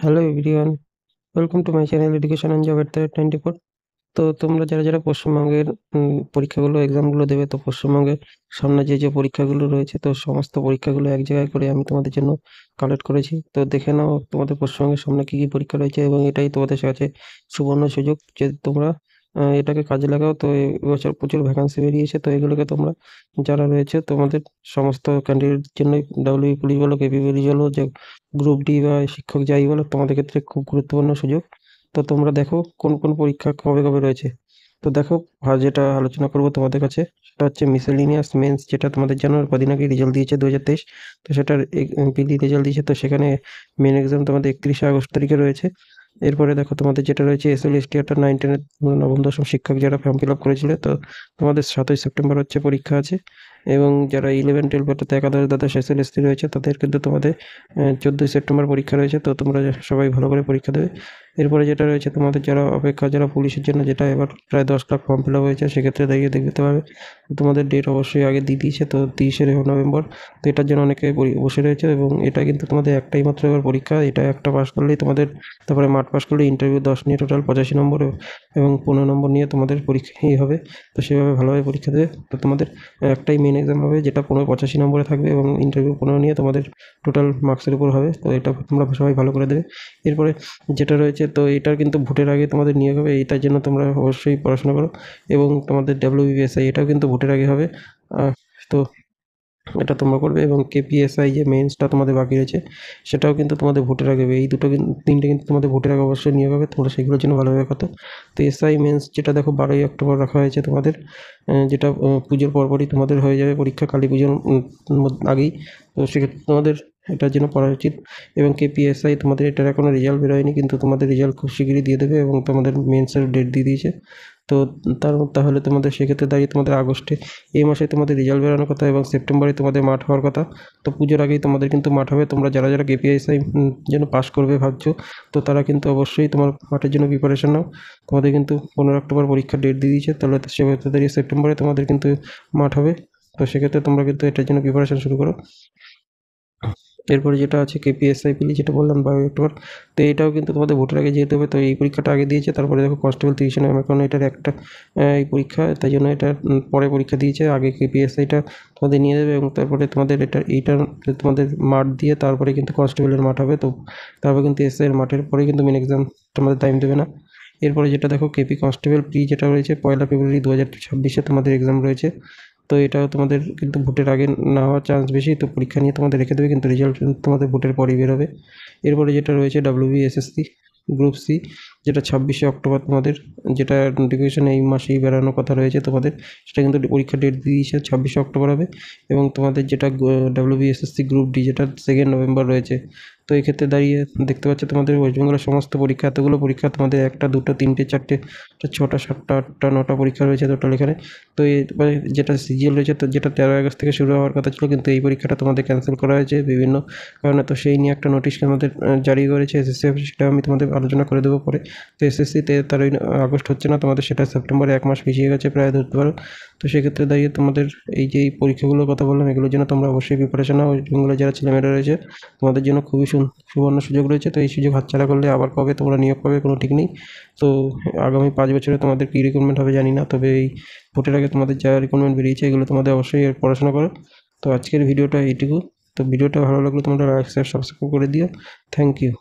Hello everyone, welcome to my channel education and job at the rate 94। তো তোমরা যারা পশ্চিমবঙ্গের পরীক্ষাগুলো এক্সামগুলো দেবে, তো পশ্চিমবঙ্গের সামনে যে পরীক্ষাগুলো রয়েছে, তো সমস্ত পরীক্ষাগুলো এক জায়গায় করে আমি তোমাদের জন্য কালেক্ট করেছি। তো দেখে নাও তোমাদের পশ্চিমবঙ্গের সামনে কী কী পরীক্ষা রয়েছে, এবং এটাই তোমাদের কাছে সুবর্ণ সুযোগ যে তোমরা এটাকে কাজে লাগাও। তো এবছর প্রচুর ভ্যাকান্সি বেরিয়েছে, তো এগুলোকে তোমরা যারা রয়েছে তোমাদের সমস্ত ক্যান্ডিডেটের জন্য, ডাব্লিউ পুলিশ বলো, কেপি পুলিশ বলো, যে গ্রুপ ডি বা শিক্ষক যাই বলো, তোমাদের ক্ষেত্রে খুব গুরুত্বপূর্ণ সুযোগ। তো তোমরা দেখো কোন কোন পরীক্ষা কবে কবে রয়েছে। তো দেখো, যেটা আলোচনা করব তোমাদের কাছে সেটা হচ্ছে মিসেলিনিয়াস মেন্স, যেটা তোমাদের জানার কদিন আগে রেজাল্ট দিয়েছে 2023। তো সেটার পিলি রেজাল্ট দিয়েছে, তো সেখানে মেন এক্সাম তোমাদের 31শে আগস্ট তারিখে রয়েছে। এরপরে দেখো তোমাদের যেটা রয়েছে এসএলএসটি, অর্থাৎ 9-10 নবম দশম শিক্ষক যারা ফর্ম ফিল আপ করেছিল, তো তোমাদের 7ই সেপ্টেম্বর হচ্ছে পরীক্ষা আছে। এবং যারা 11-12 অর্থাৎ একাদশ দ্বাদশ এসএলএসটি রয়েছে, তাদের কিন্তু তোমাদের 14ই সেপ্টেম্বর পরীক্ষা রয়েছে। তো তোমরা সবাই ভালো করে পরীক্ষা দেবে। এরপরে যেটা রয়েছে তোমাদের যারা পুলিশের জন্য, যেটা এবার প্রায় 10 লাখ ফর্ম ফিল আপ হয়েছে, সেক্ষেত্রে দাঁড়িয়ে দেখতে পাবে তোমাদের ডেট অবশ্যই আগে দিয়ে দিয়েছে, তো 30শে নভেম্বর। তো এটার জন্য অনেকে বসে রয়েছে, এবং এটা কিন্তু তোমাদের একটাই মাত্র এবার পরীক্ষা। এটা একটা পাস করলেই তোমাদের, তারপরে মাঠ পাস করলে ইন্টারভিউ 10 নিয়ে টোটাল 85 নম্বর, এবং 15 নম্বর নিয়ে তোমাদের পরীক্ষাই হবে। তো সেভাবে ভালোভাবে পরীক্ষা দেবে। তো তোমাদের একটাই মেন এক্সাম হবে, যেটা 85 নম্বরে থাকবে, এবং ইন্টারভিউ 15 নিয়ে তোমাদের টোটাল মার্কসের উপর হবে। তো এটা তোমরা সবাই ভালো করে দেবে। এরপরে যেটা রয়েছে, তো এটার কিন্তু ভোটের আগে তোমাদের নিয়োগ হবে, এইটার জন্য তোমরা অবশ্যই পড়াশোনা করো। এবং তোমাদের ডাব্লিউবিপিএসআই এটাও কিন্তু ভোটের আগে হবে। তো এটা তোমরা করবে। এবং কেপিএসআই যে মেন্সটা তোমাদের বাকি রয়েছে, সেটাও কিন্তু তোমাদের ভোটের আগে হবে। এই দুটো কিন্তু, তিনটে কিন্তু তোমাদের ভোটের আগে অবশ্যই নিয়োগ হবে, তোমরা সেগুলোর জন্য ভালোভাবে কথা। তো এসআই মেন্স যেটা দেখো 12ই অক্টোবর রাখা হয়েছে তোমাদের, যেটা পুজোর পরপরই তোমাদের হয়ে যাবে পরীক্ষা, কালী পুজোর আগেই। তো সেক্ষেত্রে তোমাদের এটার জন্য পড়া উচিত। এবং কেপিএসআই তোমাদের এটার এখনও রেজাল্ট বেরোয়নি, কিন্তু তোমাদের রেজাল্ট খুব শিগগিরই দিয়ে দেবে, এবং তোমাদের মেন্সের ডেট দিয়ে দিয়েছে। তো তাহলে তোমাদের সেক্ষেত্রে দাঁড়িয়ে তোমাদের আগস্টে, এই মাসে তোমাদের রেজাল্ট বেরোনোর কথা, এবং সেপ্টেম্বরে তোমাদের মাঠ হওয়ার কথা। তো পুজোর আগেই তোমাদের কিন্তু মাঠ হবে। তোমরা যারা কেপিএসআই জন্য পাস করবে ভাবছো, তো তারা কিন্তু অবশ্যই তোমার মাঠের জন্য প্রিপারেশন নাও। তোমাদের কিন্তু 15 অক্টোবর পরীক্ষার ডেট দিয়ে দিয়েছে, তাহলে সেক্ষেত্রে দাঁড়িয়ে সেপ্টেম্বরে তোমাদের কিন্তু মাঠ হবে। তো সেক্ষেত্রে তোমরা কিন্তু এটার জন্য প্রিপারেশন শুরু করো। এরপরে যেটা আছে কেপিএসআই পিলি, যেটা বললাম 12 অক্টোবর। তো এটাও কিন্তু তোমাদের ভোটের আগে যেতে হবে। তো এই পরীক্ষাটা আগে দিয়েছে, তারপরে দেখো কনস্টেবল 30শে নভেম্বর, কারণ এটার একটা এই পরীক্ষা, তাই জন্য এটা পরে পরীক্ষা দিয়েছে। আগে কেপিএসআইটা তোমাদের নিয়ে যাবে, এবং তারপরে তোমাদের এইটার তোমাদের মাঠ দিয়ে তারপরে কিন্তু কনস্টেবলের মাঠ হবে। তো তারপরে কিন্তু এসআইয়ের মাঠের পরে কিন্তু মেন এক্সাম তোমাদের টাইম দেবে না। এরপরে যেটা দেখো কেপি কনস্টেবল প্রি, যেটা রয়েছে 1 ফেব্রুয়ারি 2026 তোমাদের এক্সাম রয়েছে। তো এটাও তোমাদের কিন্তু ভোটের আগে না হওয়ার চান্স বেশি। তো পরীক্ষা নিয়ে তোমাদের রেখে দেবে, কিন্তু রেজাল্ট তোমাদের ভোটের পরেই বেরোবে। এরপরে যেটা রয়েছে ডাব্লিউবিএসএসসি গ্রুপ সি, যেটা 26শে অক্টোবর তোমাদের, যেটা নোটিফিকেশন এই মাসেই বেরোনোর কথা রয়েছে তোমাদের, সেটা কিন্তু পরীক্ষার ডেট দিয়ে দিয়েছে, 26শে অক্টোবর হবে। এবং তোমাদের যেটা ডাব্লিউবিএসএসসি গ্রুপ ডি, যেটা 2 নভেম্বর রয়েছে। তো এই ক্ষেত্রে দাঁড়িয়ে দেখতে পাচ্ছ তোমাদের ওয়েস্ট বেঙ্গলের সমস্ত পরীক্ষা, এতগুলো পরীক্ষা তোমাদের 1টা 2টা 3টে 4টে 6টা 7টা 8টা 9টা পরীক্ষা রয়েছে টোটাল এখানে। তো এরপরে যেটা সিজিএল রয়েছে, তো যেটা 13 আগস্ট থেকে শুরু হওয়ার কথা ছিল, কিন্তু এই পরীক্ষাটা তোমাদের ক্যান্সেল করা হয়েছে বিভিন্ন কারণে। তো সেই নিয়ে একটা নোটিশ আমাদের জারি করেছে এসএসসি অফিস, সেটা আমি তোমাদের আলোচনা করে দেবো পরে। তো এসএসসিতে 13 আগস্ট হচ্ছে না তোমাদের, সেটা সেপ্টেম্বরে 1 মাস পিছিয়ে গেছে প্রায় ধরতে পারো। তো সেক্ষেত্রে দাঁড়িয়ে তোমাদের এই যে এই পরীক্ষাগুলোর কথা বললাম, এগুলোর জন্য তোমরা অবশ্যই প্রিপারেশন নাও। ওয়েস্ট বেঙ্গলের যারা ছেলেমেয়েরা রয়েছে, তোমাদের জন্য খুবই সুবর্ণ সুযোগ রয়েছে। তো এই সুযোগ হাতছাড়া করলে আবার কবে তোমরা নিয়োগ পাবে কোনো ঠিক নেই। তো আগামী 5 বছরে তোমাদের কী রিক্রুটমেন্ট হবে জানি না, তবে এই ভোটের আগে তোমাদের যা রিক্রুটমেন্ট বেরিয়েছে, এগুলো তোমাদের অবশ্যই পড়াশোনা করো। তো আজকের ভিডিওটা এইটুকু। তো ভিডিওটা ভালো লাগলে তোমরা লাইক শেয়ার সাবস্ক্রাইব করে দিও। Thank you.